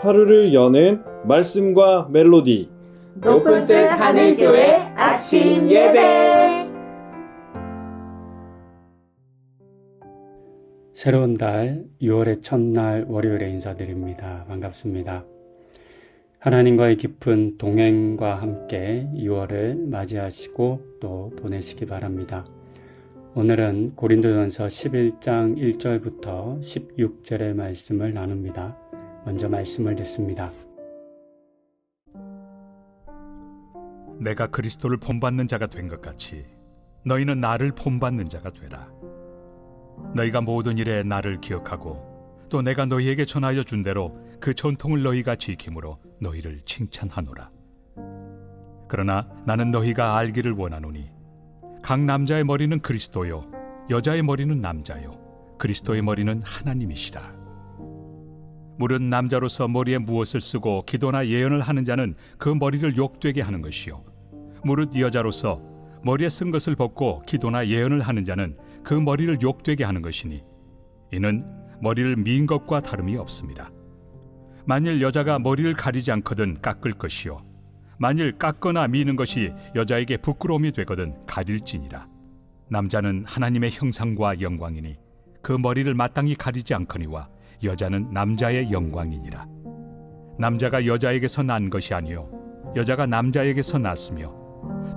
하루를 여는 말씀과 멜로디 높은 뜻 하늘교회 아침 예배. 새로운 달 6월의 첫날 월요일에 인사드립니다. 반갑습니다. 하나님과의 깊은 동행과 함께 6월을 맞이하시고 또 보내시기 바랍니다. 오늘은 고린도전서 11장 1절부터 16절의 말씀을 나눕니다. 먼저 말씀을 듣습니다. 내가 그리스도를 본받는 자가 된 것 같이 너희는 나를 본받는 자가 되라. 너희가 모든 일에 나를 기억하고 또 내가 너희에게 전하여 준 대로 그 전통을 너희가 지킴으로 너희를 칭찬하노라. 그러나 나는 너희가 알기를 원하노니 각 남자의 머리는 그리스도요 여자의 머리는 남자요 그리스도의 머리는 하나님이시라. 무릇 남자로서 머리에 무엇을 쓰고 기도나 예언을 하는 자는 그 머리를 욕되게 하는 것이요 무릇 여자로서 머리에 쓴 것을 벗고 기도나 예언을 하는 자는 그 머리를 욕되게 하는 것이니 이는 머리를 민 것과 다름이 없습니다. 만일 여자가 머리를 가리지 않거든 깎을 것이요 만일 깎거나 미는 것이 여자에게 부끄러움이 되거든 가릴지니라. 남자는 하나님의 형상과 영광이니 그 머리를 마땅히 가리지 않거니와 여자는 남자의 영광이니라. 남자가 여자에게서 난 것이 아니요 여자가 남자에게서 났으며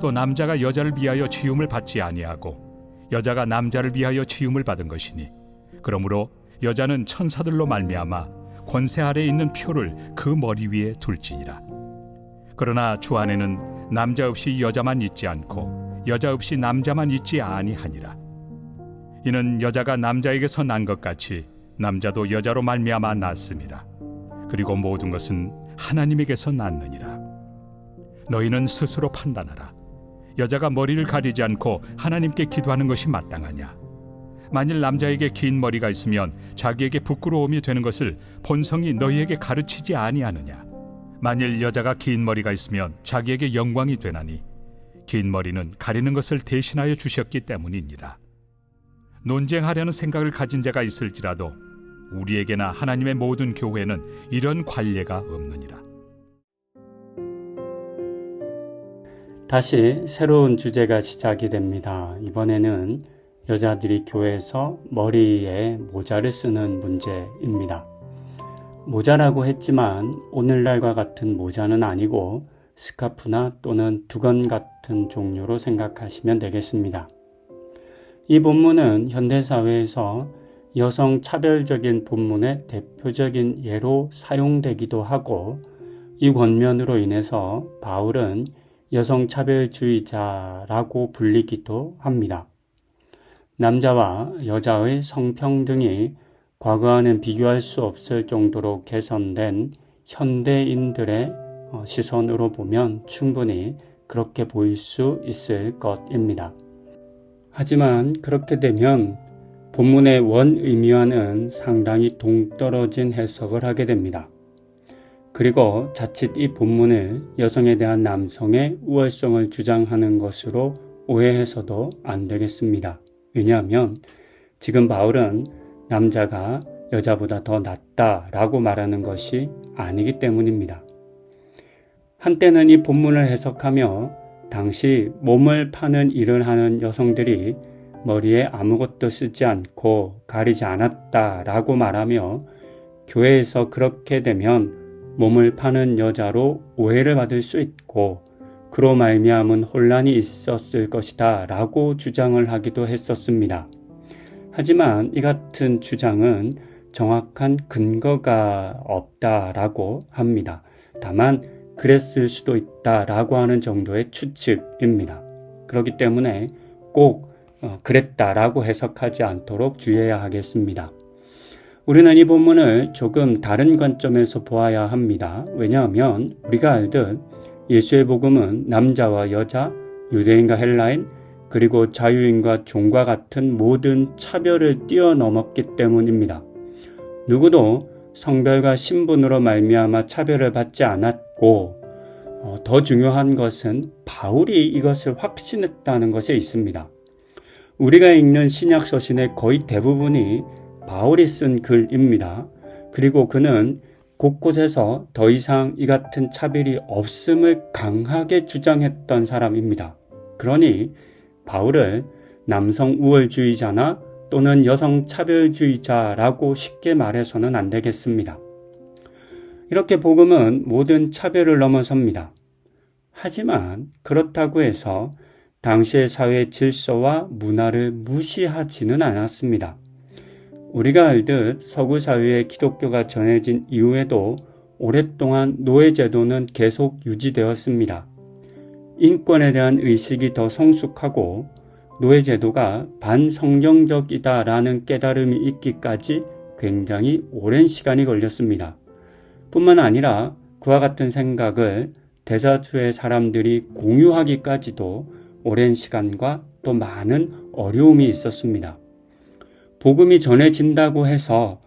또 남자가 여자를 위하여 지음을 받지 아니하고 여자가 남자를 위하여 지음을 받은 것이니 그러므로 여자는 천사들로 말미암아 권세 아래에 있는 표를 그 머리 위에 둘지니라. 그러나 주 안에는 남자 없이 여자만 있지 않고 여자 없이 남자만 있지 아니하니라. 이는 여자가 남자에게서 난 것 같이 남자도 여자로 말미암아 났습니다. 그리고 모든 것은 하나님에게서 났느니라. 너희는 스스로 판단하라. 여자가 머리를 가리지 않고 하나님께 기도하는 것이 마땅하냐? 만일 남자에게 긴 머리가 있으면 자기에게 부끄러움이 되는 것을 본성이 너희에게 가르치지 아니하느냐? 만일 여자가 긴 머리가 있으면 자기에게 영광이 되나니 긴 머리는 가리는 것을 대신하여 주셨기 때문이니라. 논쟁하려는 생각을 가진 자가 있을지라도 우리에게나 하나님의 모든 교회는 이런 관례가 없느니라. 다시 새로운 주제가 시작이 됩니다. 이번에는 여자들이 교회에서 머리에 모자를 쓰는 문제입니다. 모자라고 했지만 오늘날과 같은 모자는 아니고 스카프나 또는 두건 같은 종류로 생각하시면 되겠습니다. 이 본문은 현대사회에서 여성 차별적인 본문의 대표적인 예로 사용되기도 하고 이 권면으로 인해서 바울은 여성 차별주의자라고 불리기도 합니다. 남자와 여자의 성평등이 과거와는 비교할 수 없을 정도로 개선된 현대인들의 시선으로 보면 충분히 그렇게 보일 수 있을 것입니다. 하지만 그렇게 되면 본문의 원 의미와는 상당히 동떨어진 해석을 하게 됩니다. 그리고 자칫 이 본문을 여성에 대한 남성의 우월성을 주장하는 것으로 오해해서도 안 되겠습니다. 왜냐하면 지금 바울은 남자가 여자보다 더 낫다라고 말하는 것이 아니기 때문입니다. 한때는 이 본문을 해석하며 당시 몸을 파는 일을 하는 여성들이 머리에 아무것도 쓰지 않고 가리지 않았다라고 말하며 교회에서 그렇게 되면 몸을 파는 여자로 오해를 받을 수 있고 그로 말미암은 혼란이 있었을 것이다 라고 주장을 하기도 했었습니다. 하지만 이 같은 주장은 정확한 근거가 없다라고 합니다. 다만 그랬을 수도 있다라고 하는 정도의 추측입니다. 그렇기 때문에 꼭 그랬다라고 해석하지 않도록 주의해야 하겠습니다. 우리는 이 본문을 조금 다른 관점에서 보아야 합니다. 왜냐하면 우리가 알듯 예수의 복음은 남자와 여자, 유대인과 헬라인, 그리고 자유인과 종과 같은 모든 차별을 뛰어넘었기 때문입니다. 누구도 성별과 신분으로 말미암아 차별을 받지 않았고 더 중요한 것은 바울이 이것을 확신했다는 것에 있습니다. 우리가 읽는 신약 서신의 거의 대부분이 바울이 쓴 글입니다. 그리고 그는 곳곳에서 더 이상 이 같은 차별이 없음을 강하게 주장했던 사람입니다. 그러니 바울을 남성 우월주의자나 또는 여성 차별주의자라고 쉽게 말해서는 안 되겠습니다. 이렇게 복음은 모든 차별을 넘어섭니다. 하지만 그렇다고 해서 당시의 사회 질서와 문화를 무시하지는 않았습니다. 우리가 알듯 서구 사회에 기독교가 전해진 이후에도 오랫동안 노예제도는 계속 유지되었습니다. 인권에 대한 의식이 더 성숙하고 노예제도가 반성경적이다라는 깨달음이 있기까지 굉장히 오랜 시간이 걸렸습니다. 뿐만 아니라 그와 같은 생각을 대다수의 사람들이 공유하기까지도 오랜 시간과 또 많은 어려움이 있었습니다. 복음이 전해진다고 해서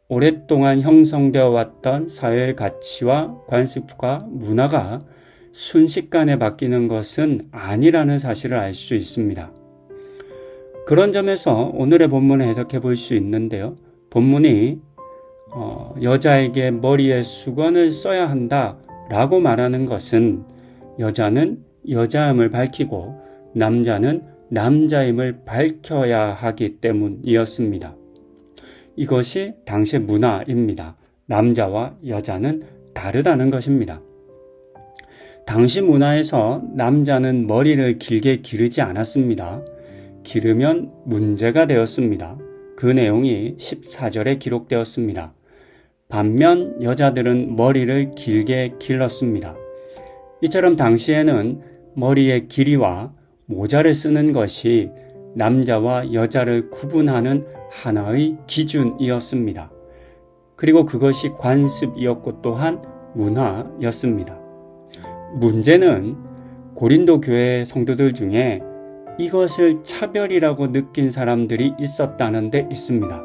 오랫동안 형성되어 왔던 사회의 가치와 관습과 문화가 순식간에 바뀌는 것은 아니라는 사실을 알 수 있습니다. 그런 점에서 오늘의 본문을 해석해 볼 수 있는데요. 본문이 여자에게 머리에 수건을 써야 한다라고 말하는 것은 여자는 여자임을 밝히고 남자는 남자임을 밝혀야 하기 때문이었습니다. 이것이 당시의 문화입니다. 남자와 여자는 다르다는 것입니다. 당시 문화에서 남자는 머리를 길게 기르지 않았습니다. 기르면 문제가 되었습니다. 그 내용이 14절에 기록되었습니다. 반면 여자들은 머리를 길게 길렀습니다. 이처럼 당시에는 머리의 길이와 모자를 쓰는 것이 남자와 여자를 구분하는 하나의 기준이었습니다. 그리고 그것이 관습이었고 또한 문화였습니다. 문제는 고린도 교회 성도들 중에 이것을 차별이라고 느낀 사람들이 있었다는 데 있습니다.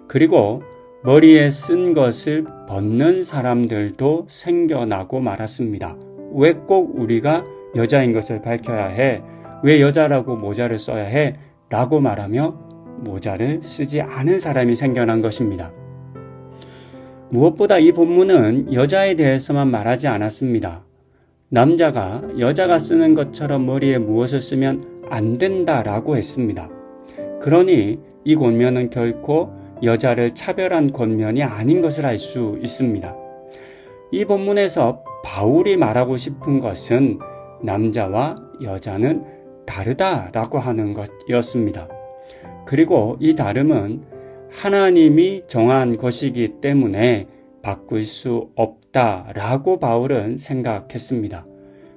그리고 머리에 쓴 것을 벗는 사람들도 생겨나고 말았습니다. 왜 꼭 우리가 여자인 것을 밝혀야 해? 왜 여자라고 모자를 써야 해? 라고 말하며 모자를 쓰지 않은 사람이 생겨난 것입니다. 무엇보다 이 본문은 여자에 대해서만 말하지 않았습니다. 남자가 여자가 쓰는 것처럼 머리에 무엇을 쓰면 안 된다라고 했습니다. 그러니 이 권면은 결코 여자를 차별한 권면이 아닌 것을 알 수 있습니다. 이 본문에서 바울이 말하고 싶은 것은 남자와 여자는 다르다라고 하는 것이었습니다. 그리고 이 다름은 하나님이 정한 것이기 때문에 바꿀 수 없다라고 바울은 생각했습니다.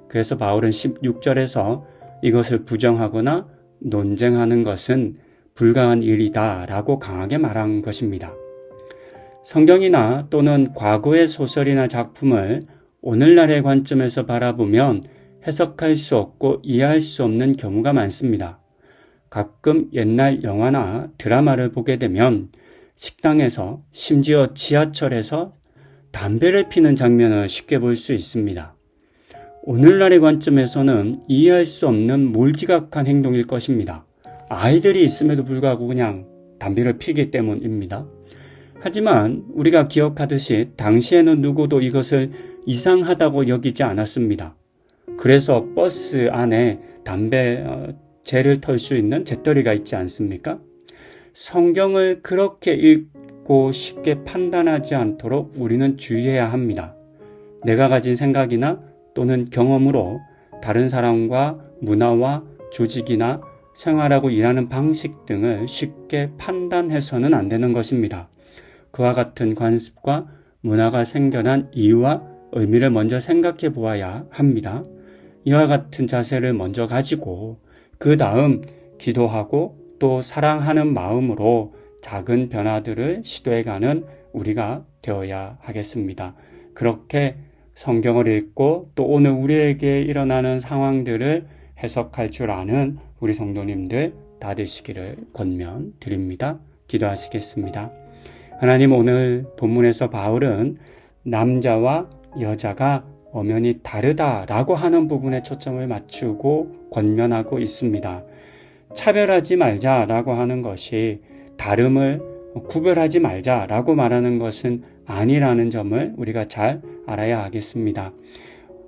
그래서 바울은 16절에서 이것을 부정하거나 논쟁하는 것은 불가한 일이다라고 강하게 말한 것입니다. 성경이나 또는 과거의 소설이나 작품을 오늘날의 관점에서 바라보면 해석할 수 없고 이해할 수 없는 경우가 많습니다. 가끔 옛날 영화나 드라마를 보게 되면 식당에서 심지어 지하철에서 담배를 피는 장면을 쉽게 볼 수 있습니다. 오늘날의 관점에서는 이해할 수 없는 몰지각한 행동일 것입니다. 아이들이 있음에도 불구하고 그냥 담배를 피기 때문입니다. 하지만 우리가 기억하듯이 당시에는 누구도 이것을 이상하다고 여기지 않았습니다. 그래서 버스 안에 재를 털 수 있는 재떨이가 있지 않습니까? 성경을 그렇게 읽고 쉽게 판단하지 않도록 우리는 주의해야 합니다. 내가 가진 생각이나 또는 경험으로 다른 사람과 문화와 조직이나 생활하고 일하는 방식 등을 쉽게 판단해서는 안 되는 것입니다. 그와 같은 관습과 문화가 생겨난 이유와 의미를 먼저 생각해 보아야 합니다. 이와 같은 자세를 먼저 가지고 그 다음 기도하고 또 사랑하는 마음으로 작은 변화들을 시도해가는 우리가 되어야 하겠습니다. 그렇게 성경을 읽고 또 오늘 우리에게 일어나는 상황들을 해석할 줄 아는 우리 성도님들 다 되시기를 권면드립니다. 기도하시겠습니다. 하나님, 오늘 본문에서 바울은 남자와 여자가 엄연히 다르다라고 하는 부분에 초점을 맞추고 권면하고 있습니다. 차별하지 말자라고 하는 것이 다름을 구별하지 말자라고 말하는 것은 아니라는 점을 우리가 잘 알아야 하겠습니다.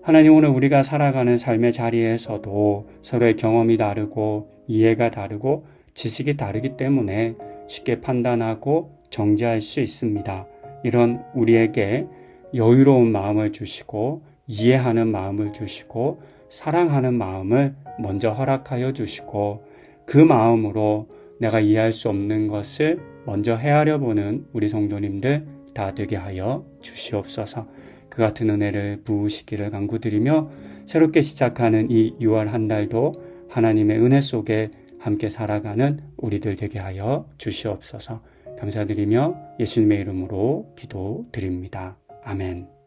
하나님, 오늘 우리가 살아가는 삶의 자리에서도 서로의 경험이 다르고 이해가 다르고 지식이 다르기 때문에 쉽게 판단하고 정죄할 수 있습니다. 이런 우리에게 여유로운 마음을 주시고 이해하는 마음을 주시고 사랑하는 마음을 먼저 허락하여 주시고 그 마음으로 내가 이해할 수 없는 것을 먼저 헤아려 보는 우리 성도님들 다 되게 하여 주시옵소서. 그 같은 은혜를 부으시기를 간구드리며 새롭게 시작하는 이 6월 한 달도 하나님의 은혜 속에 함께 살아가는 우리들 되게 하여 주시옵소서. 감사드리며 예수님의 이름으로 기도드립니다. 아멘.